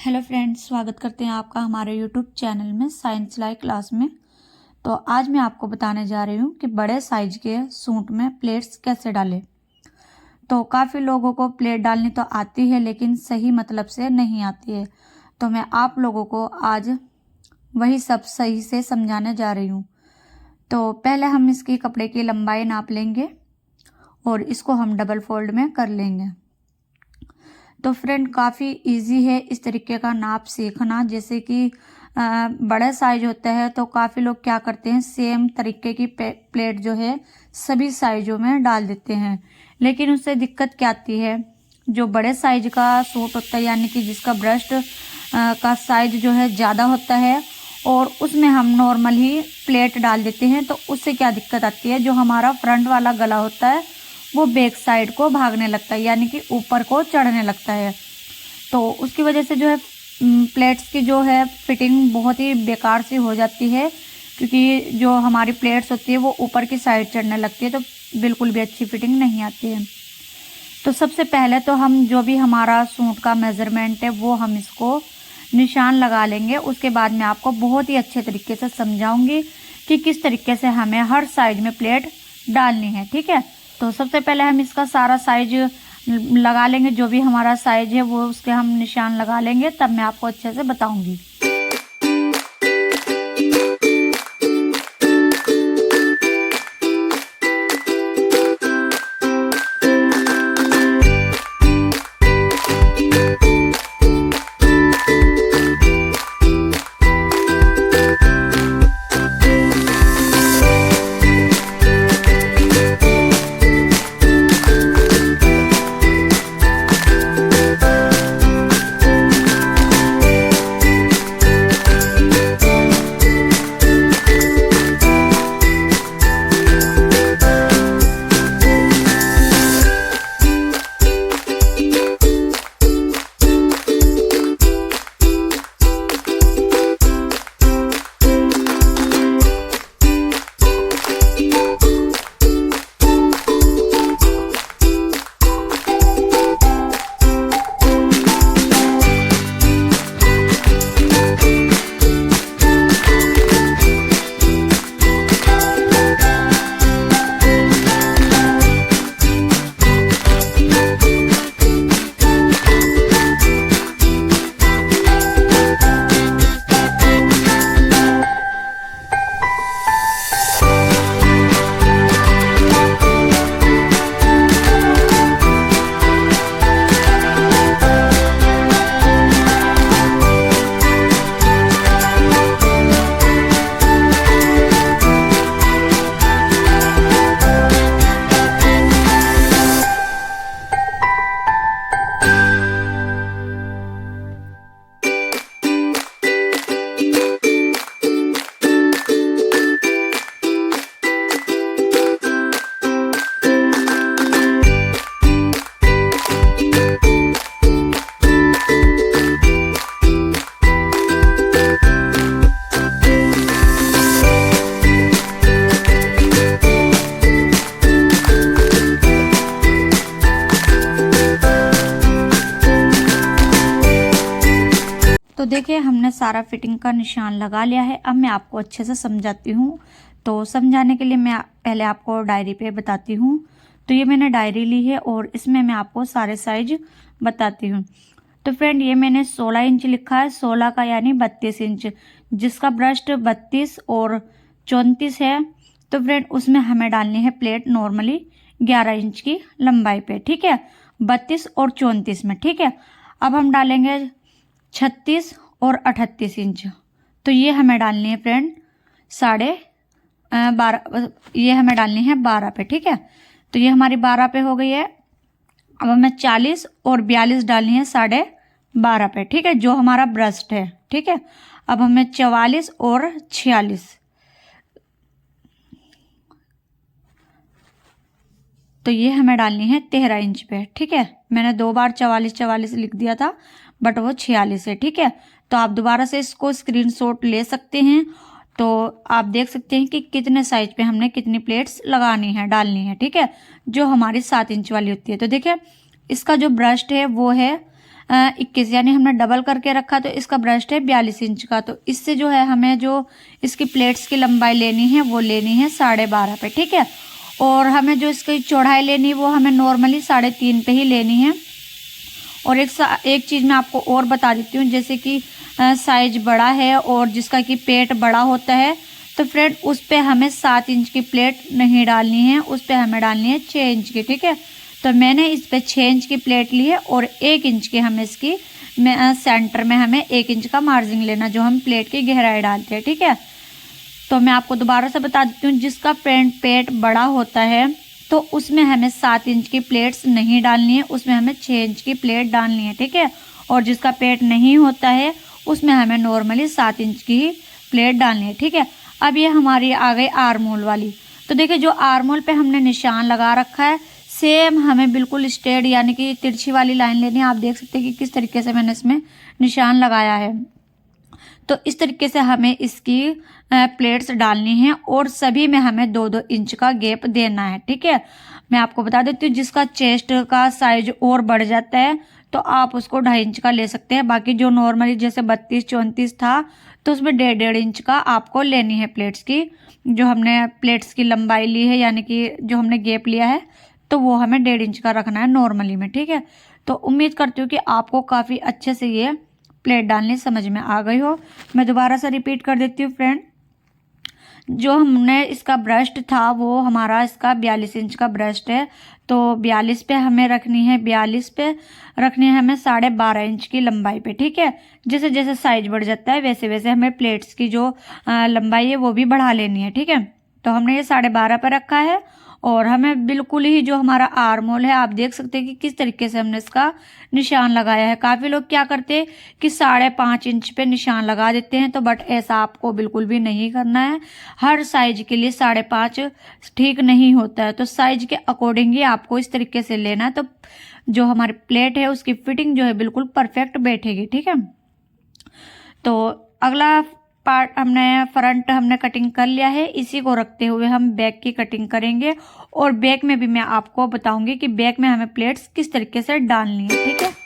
Hello friends, स्वागत करते हैं आपका हमारे यूट्यूब चैनल में साइंस लाइक क्लास में। तो आज मैं आपको बताने जा रही हूँ कि बड़े साइज के सूट में प्लेट्स कैसे डालें। तो काफ़ी लोगों को प्लेट डालनी तो आती है, लेकिन सही मतलब से नहीं आती है। तो मैं आप लोगों को आज वही सब सही से समझाने जा रही हूँ। तो पहले हम इसकी कपड़े की लंबाई नाप लेंगे और इसको हम डबल फोल्ड में कर लेंगे। तो फ्रेंड, काफ़ी इजी है इस तरीके का नाप सीखना। जैसे कि बड़ा साइज होता है तो काफ़ी लोग क्या करते हैं, सेम तरीके की प्लेट जो है सभी साइजों में डाल देते हैं। लेकिन उससे दिक्कत क्या आती है, जो बड़े साइज का सूट होता है यानी कि जिसका ब्रस्ट का साइज जो है ज़्यादा होता है और उसमें हम नॉर्मल ही प्लेट डाल देते हैं, तो उससे क्या दिक्कत आती है, जो हमारा फ्रंट वाला गला होता है वो बैक साइड को भागने लगता है यानी कि ऊपर को चढ़ने लगता है। तो उसकी वजह से जो है प्लेट्स की जो है फिटिंग बहुत ही बेकार सी हो जाती है, क्योंकि जो हमारी प्लेट्स होती है वो ऊपर की साइड चढ़ने लगती है, तो बिल्कुल भी अच्छी फिटिंग नहीं आती है। तो सबसे पहले तो हम जो भी हमारा सूट का मेज़रमेंट है वो हम इसको निशान लगा लेंगे। उसके बाद मैं आपको बहुत ही अच्छे तरीके से समझाऊंगी कि किस तरीके से हमें हर साइज में प्लेट डालनी है। ठीक है, तो सबसे पहले हम इसका सारा साइज लगा लेंगे। जो भी हमारा साइज है वो उसके हम निशान लगा लेंगे, तब मैं आपको अच्छे से बताऊंगी। तो देखिए, हमने सारा फिटिंग का निशान लगा लिया है। अब मैं आपको अच्छे से समझाती हूँ। तो समझाने के लिए मैं पहले आपको डायरी पे बताती हूँ। तो ये मैंने डायरी ली है और इसमें मैं आपको सारे साइज बताती हूँ। तो फ्रेंड, ये मैंने 16 इंच लिखा है, 16 का यानी 32 इंच। जिसका ब्रस्ट 32 और 34 है, तो फ्रेंड उसमें हमें डालनी है प्लेट नॉर्मली 11 इंच की लंबाई पे। ठीक है, 32 और 34 में। ठीक है, अब हम डालेंगे 36 और 38 इंच। तो ये हमें डालनी है फ्रेंड 12.5, ये हमें डालनी है 12 पे। ठीक है, तो ये हमारी 12 पे हो गई है। अब हमें 40 और 42 डालनी है 12.5 पे। ठीक है, जो हमारा ब्रस्ट है। ठीक है, अब हमें 44 और 46, तो ये हमें डालनी है 13 इंच पे। ठीक है, मैंने 2 बार 44 लिख दिया था, बट वो 46 है। ठीक है, तो आप दोबारा से इसको स्क्रीनशॉट ले सकते हैं। तो आप देख सकते हैं कि कितने साइज पे हमने कितनी प्लेट्स लगानी है, डालनी है। ठीक है, जो हमारी 7 इंच वाली होती है। तो देखिए, इसका जो ब्रस्ट है वो है 21, यानी हमने डबल करके रखा तो इसका ब्रस्ट है 42 इंच का। तो इससे जो है हमें जो इसकी प्लेट्स की लंबाई लेनी है वो लेनी है 12.5 पे, ठीक है। और हमें जो इसकी चौड़ाई लेनी वो हमें नॉर्मली 3.5 पे ही लेनी है। और एक चीज़ मैं आपको और बता देती हूँ, जैसे कि साइज बड़ा है और जिसका कि पेट बड़ा होता है तो फ्रेंड उस पे हमें 7 इंच की प्लेट नहीं डालनी है, उस पे हमें डालनी है 6 इंच की, ठीक है। तो मैंने इस पे 6 इंच की प्लेट ली है और 1 इंच की हमें इसकी सेंटर में हमें 1 इंच का मार्जिन लेना, जो हम प्लेट की गहराई डालते हैं, ठीक है। तो मैं आपको दोबारा से बता देती हूँ, जिसका फ्रेंड पेट बड़ा होता है तो उसमें हमें 7 इंच की प्लेट्स नहीं डालनी है, उसमें हमें 6 इंच की प्लेट डालनी है, ठीक है। और जिसका पेट नहीं होता है उसमें हमें नॉर्मली 7 इंच की ही प्लेट डालनी है, ठीक है। अब ये हमारी आ गई आर्म होल वाली। तो देखिए जो आर्म होल पे हमने निशान लगा रखा है, सेम हमें बिल्कुल स्ट्रेट यानी कि तिरछी वाली लाइन लेनी है। आप देख सकते हैं कि किस तरीके से मैंने इसमें निशान लगाया है। तो इस तरीके से हमें इसकी प्लेट्स डालनी है और सभी में हमें 2-2 इंच का गैप देना है, ठीक है। मैं आपको बता देती हूँ, जिसका चेस्ट का साइज और बढ़ जाता है तो आप उसको 2.5 इंच का ले सकते हैं। बाकी जो नॉर्मली जैसे 32-34 था तो उसमें 1.5 इंच का आपको लेनी है प्लेट्स की। जो हमने प्लेट्स की लंबाई ली है यानी कि जो हमने गैप लिया है तो वो हमें 1.5 इंच का रखना है नॉर्मली में, ठीक है। तो उम्मीद करती हूँ कि आपको काफ़ी अच्छे से ये प्लेट डालनी समझ में आ गई हो। मैं दोबारा से रिपीट कर देती हूँ फ्रेंड, जो हमने इसका ब्रस्ट था वो हमारा इसका 42 इंच का ब्रस्ट है। तो 42 पे हमें रखनी है, 42 पे रखनी है हमें 12.5 इंच की लंबाई पे, ठीक है। जैसे जैसे साइज बढ़ जाता है वैसे वैसे हमें प्लेट्स की जो लंबाई है वो भी बढ़ा लेनी है, ठीक है। तो हमने ये 12.5 पे रखा है और हमें बिल्कुल ही जो हमारा आर्म होल है, आप देख सकते हैं कि किस तरीके से हमने इसका निशान लगाया है। काफ़ी लोग क्या करते हैं कि 5.5 इंच पे निशान लगा देते हैं, तो बट ऐसा आपको बिल्कुल भी नहीं करना है। हर साइज के लिए 5.5 ठीक नहीं होता है, तो साइज के अकॉर्डिंग ही आपको इस तरीके से लेना है। तो जो हमारी प्लेट है उसकी फिटिंग जो है बिल्कुल परफेक्ट बैठेगी, ठीक है। तो अगला पार्ट हमने फ्रंट हमने कटिंग कर लिया है, इसी को रखते हुए हम बैक की कटिंग करेंगे। और बैक में भी मैं आपको बताऊंगी कि बैक में हमें प्लेट्स किस तरीके से डालनी है, ठीक है।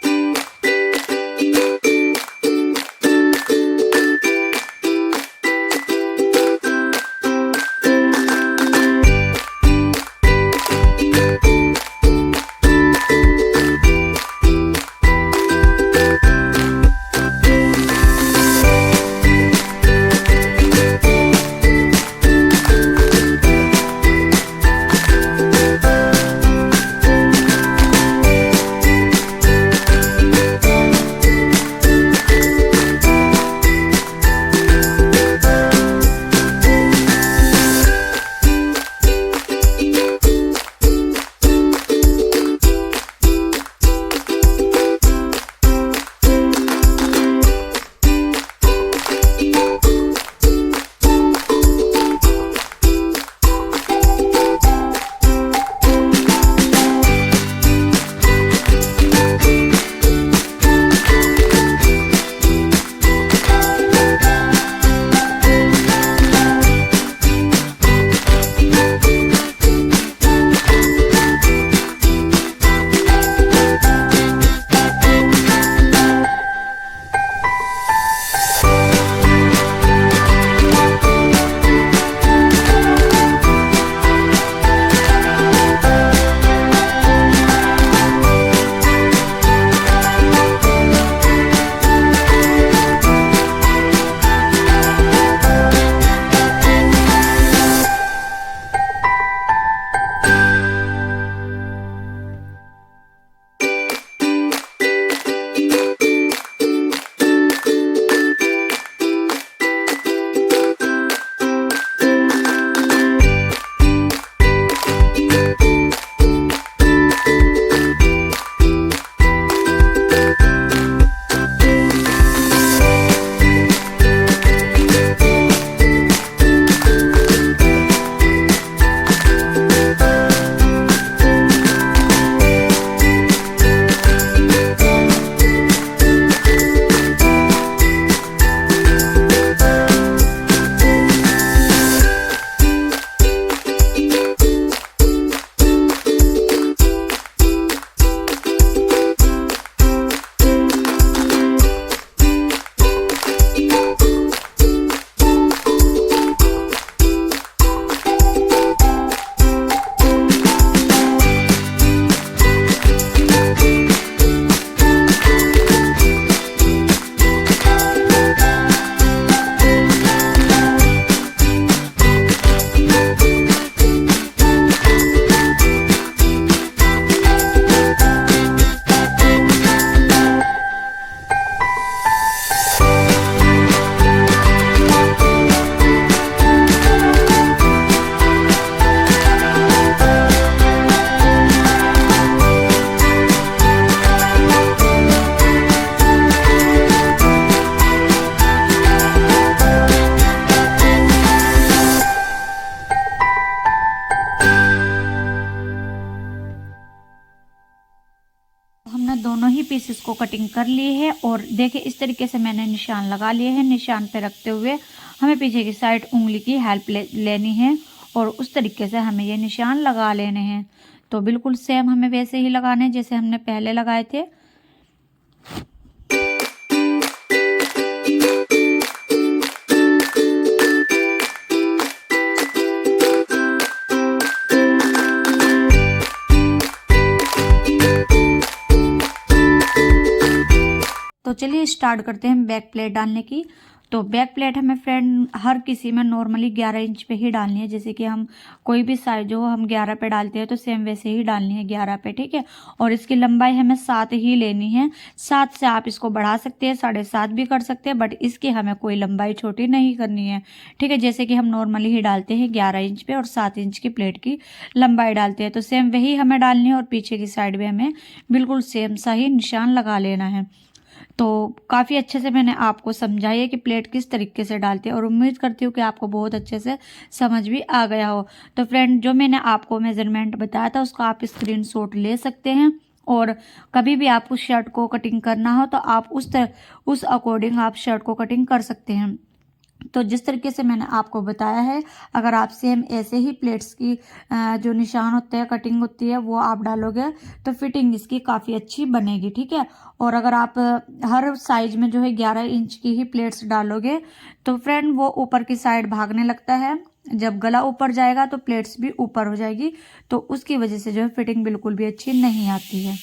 को कटिंग कर ली है और देखिए इस तरीके से मैंने निशान लगा लिए हैं। निशान पे रखते हुए हमें पीछे की साइड उंगली की हेल्प लेनी है और उस तरीके से हमें ये निशान लगा लेने हैं। तो बिल्कुल सेम हमें वैसे ही लगाने हैं जैसे हमने पहले लगाए थे। तो चलिए स्टार्ट करते हैं बैक प्लेट डालने की। तो बैक प्लेट हमें फ्रेंड हर किसी में नॉर्मली 11 इंच पे ही डालनी है। जैसे कि हम कोई भी साइज हो हम 11 पे डालते हैं तो सेम वैसे ही डालनी है 11 पे, ठीक है। और इसकी लंबाई हमें 7 ही लेनी है। 7 से आप इसको बढ़ा सकते हैं, 7.5 भी कर सकते हैं, बट इसकी हमें कोई लंबाई छोटी नहीं करनी है, ठीक है। जैसे कि हम नॉर्मली ही डालते हैं 11 इंच पे और 7 इंच की प्लेट की लंबाई डालते हैं, तो सेम वही हमें डालनी है। और पीछे की साइड में हमें बिल्कुल सेम सा ही निशान लगा लेना है। तो काफ़ी अच्छे से मैंने आपको समझाई है कि प्लेट किस तरीके से डालते हैं और उम्मीद करती हूँ कि आपको बहुत अच्छे से समझ भी आ गया हो। तो फ्रेंड जो मैंने आपको मेजरमेंट बताया था उसका आप स्क्रीनशॉट ले सकते हैं और कभी भी आपको शर्ट को कटिंग करना हो तो आप उस अकॉर्डिंग आप शर्ट को कटिंग कर सकते हैं। तो जिस तरीके से मैंने आपको बताया है अगर आप सेम ऐसे ही प्लेट्स की जो निशान होते हैं कटिंग होती है वो आप डालोगे तो फिटिंग इसकी काफ़ी अच्छी बनेगी, ठीक है। और अगर आप हर साइज में जो है 11 इंच की ही प्लेट्स डालोगे तो फ्रेंड वो ऊपर की साइड भागने लगता है। जब गला ऊपर जाएगा तो प्लेट्स भी ऊपर हो जाएगी, तो उसकी वजह से जो है फिटिंग बिल्कुल भी अच्छी नहीं आती है।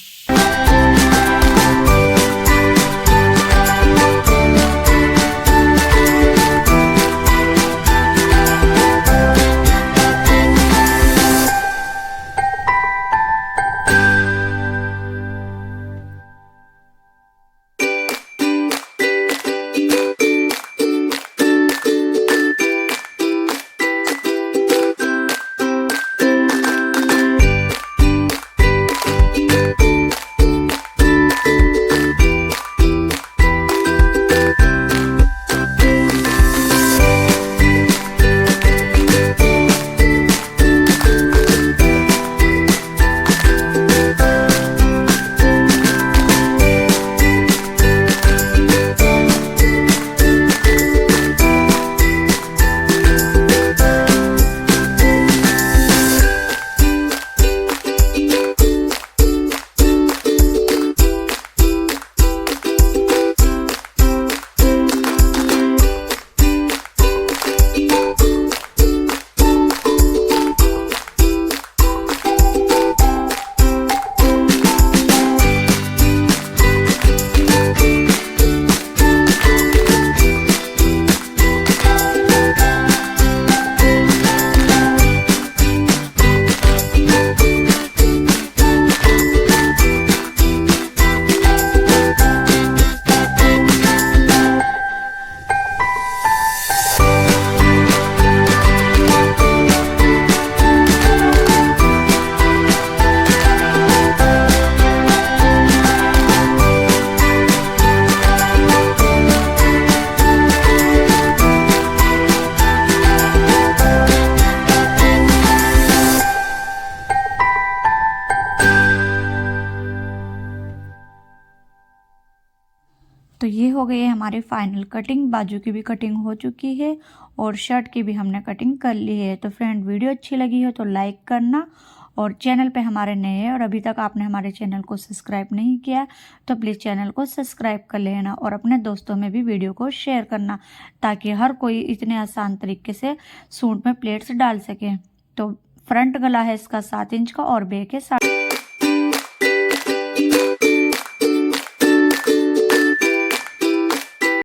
तो ये हो गई है हमारी फाइनल कटिंग। बाजू की भी कटिंग हो चुकी है और शर्ट की भी हमने कटिंग कर ली है। तो फ्रेंड वीडियो अच्छी लगी हो तो लाइक करना और चैनल पे हमारे नए हैं और अभी तक आपने हमारे चैनल को सब्सक्राइब नहीं किया तो प्लीज़ चैनल को सब्सक्राइब कर लेना और अपने दोस्तों में भी वीडियो को शेयर करना ताकि हर कोई इतने आसान तरीके से सूट में प्लेट्स डाल सके। तो फ्रंट गला है इसका 7 इंच का और बैक है 7